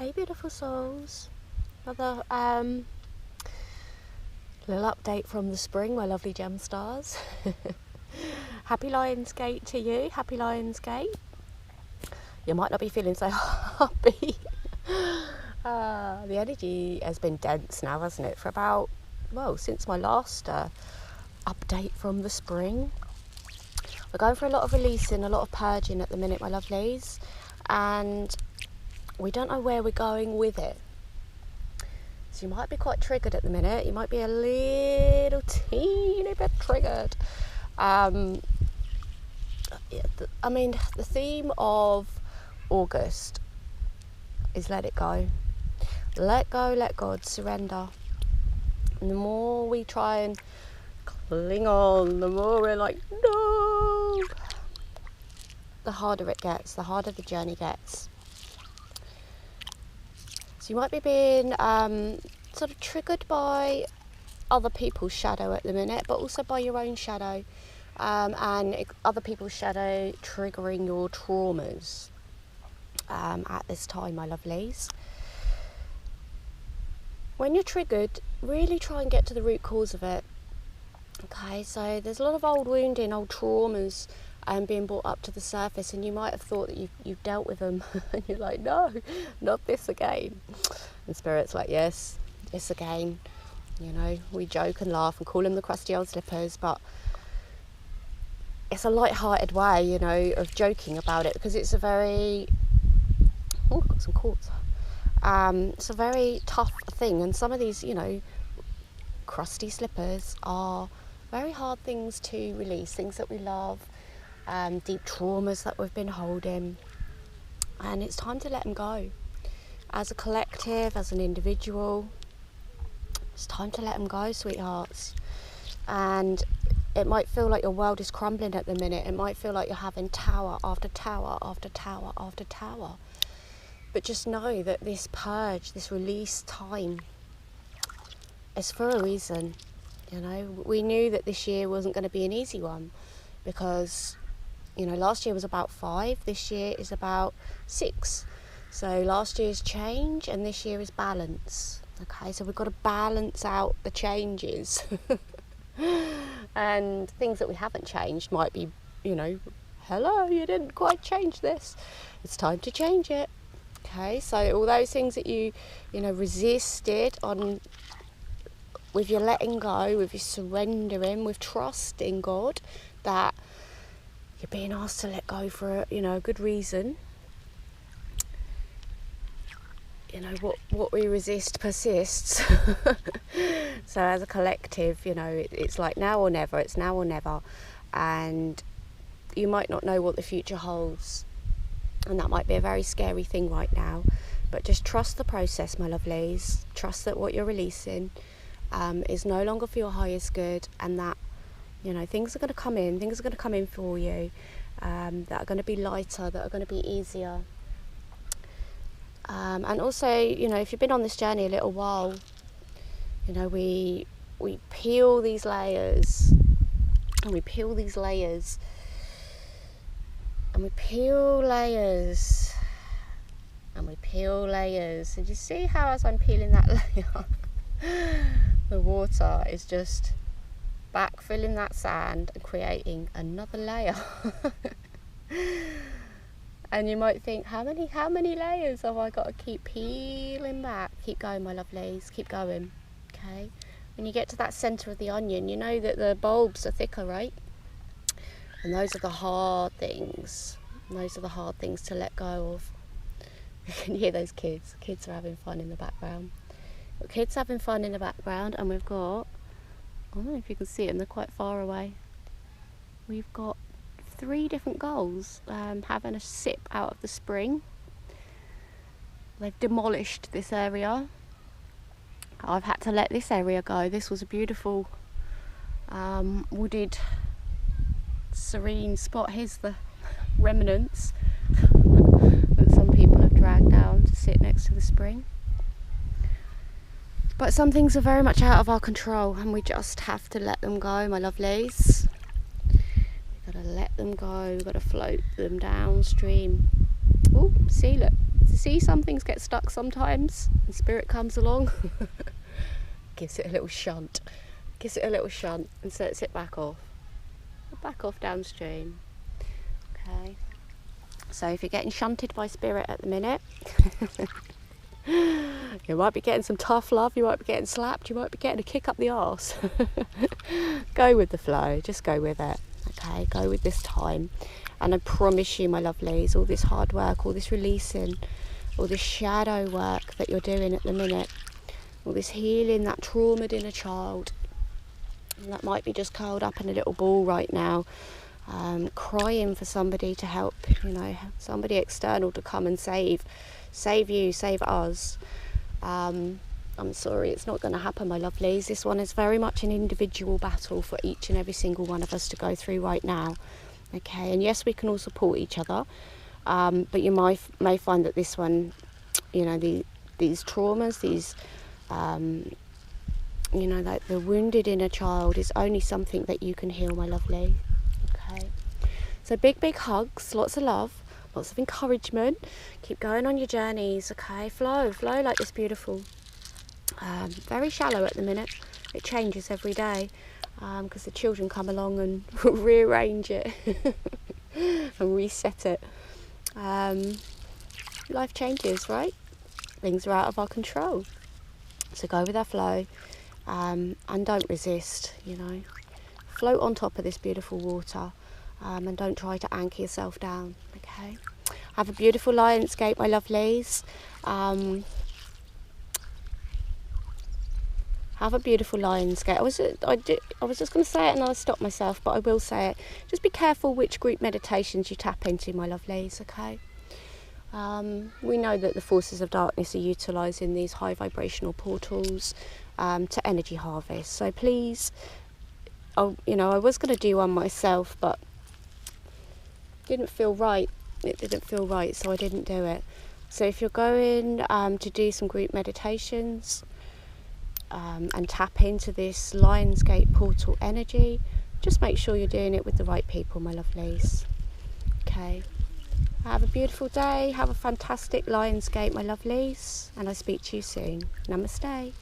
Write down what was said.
Hey beautiful souls, another little update from the spring, my lovely gem stars. Happy Lionsgate to you, happy Lionsgate. You might not be feeling so happy. The energy has been dense now, hasn't it, for about, well, since my last update from the spring. We're going for a lot of releasing, a lot of purging at the minute, my lovelies, and we don't know where we're going with it. So you might be quite triggered at the minute. You might be a little teeny bit triggered. The theme of August is let it go. Let go, let God, surrender. And the more we try and cling on, the more we're like, no, the harder it gets, the harder the journey gets. So you might be being sort of triggered by other people's shadow at the minute, but also by your own shadow, and other people's shadow triggering your traumas at this time, my lovelies. When you're triggered, really try and get to the root cause of it. Okay, so there's a lot of old wounding, old traumas being brought up to the surface, and you might have thought that you've dealt with them and you're like, no, not this again. And Spirit's like, yes again. You know, we joke and laugh and call them the crusty old slippers, but it's a light-hearted way, you know, of joking about it, because it's a very, oh, got some quartz. It's a very tough thing, and some of these, you know, crusty slippers are very hard things to release, things that we love, deep traumas that we've been holding, and it's time to let them go. As a collective, as an individual, it's time to let them go, sweethearts. And it might feel like your world is crumbling at the minute. It might feel like you're having tower after tower after tower after tower. But just know that this purge, this release time, is for a reason. You know, we knew that this year wasn't going to be an easy one, because, you know, last year was about 5, this year is about 6. So last year's change and this year is balance. Okay, so we've got to balance out the changes. And things that we haven't changed might be, you know, hello, you didn't quite change this. It's time to change it. Okay, so all those things that you know, resisted on, with your letting go, with your surrendering, with trusting God that you're being asked to let go for, you know, a good reason. You know, what we resist persists. So as a collective, you know, it's like now or never, it's now or never. And you might not know what the future holds, and that might be a very scary thing right now, but just trust the process, my lovelies. Trust that what you're releasing is no longer for your highest good, and that, you know, things are going to come in for you, that are going to be lighter, that are going to be easier. And also, you know, if you've been on this journey a little while, you know, we peel these layers, and we peel these layers, and we peel layers, and we peel layers. And you see how, as I'm peeling that layer, the water is just backfilling that sand and creating another layer. And you might think, how many layers have I got to keep peeling back? Keep going, my lovelies, keep going. Okay, when you get to that centre of the onion, you know that the bulbs are thicker, right? And those are the hard things. Those are the hard things to let go of. You can hear those kids. Kids are having fun in the background. Got kids having fun in the background, and we've got, I don't know if you can see them, they're quite far away. We've got 3 different gulls having a sip out of the spring. They've demolished this area. I've had to let this area go. This was a beautiful wooded, serene spot. Here's the remnants that some people have dragged down to sit next to the spring. But some things are very much out of our control, and we just have to let them go, my lovelies. We've got to let them go. We've got to float them downstream. Oh, see, look, So see, some things get stuck sometimes, and spirit comes along, gives it a little shunt, and sets it back off downstream. Okay. So if you're getting shunted by spirit at the minute, you might be getting some tough love, you might be getting slapped, you might be getting a kick up the arse. Go with the flow, just go with it. Okay, go with this time. And I promise you, my lovelies, all this hard work, all this releasing, all this shadow work that you're doing at the minute, all this healing, that traumaed inner child, and that might be just curled up in a little ball right now, crying for somebody to help, somebody external to come and save you, save us. I'm sorry, it's not going to happen, my lovelies. This one is very much an individual battle for each and every single one of us to go through right now. Okay, and yes, we can all support each other, but you may find that this one, these traumas, these, like the wounded inner child is only something that you can heal, my lovely. Okay, so big hugs, lots of love, lots of encouragement. Keep going on your journeys. Okay, flow like this beautiful. Very shallow at the minute. It changes every day because the children come along and rearrange it and reset it. Life changes, right? Things are out of our control. So go with our flow and don't resist, Float on top of this beautiful water and don't try to anchor yourself down, okay? Have a beautiful lionscape, my lovelies. Have a beautiful lionscape. I was just going to say it and I stopped myself, but I will say it. Just be careful which group meditations you tap into, my lovelies, okay? We know that the forces of darkness are utilising these high vibrational portals to energy harvest. So please, I was going to do one myself, but it didn't feel right. So I didn't do it. So if you're going to do some group meditations, and tap into this lionscape portal energy, just make sure you're doing it with the right people, my lovelies. Okay, have a beautiful day, have a fantastic lionscape, my lovelies, and I speak to you soon. Namaste.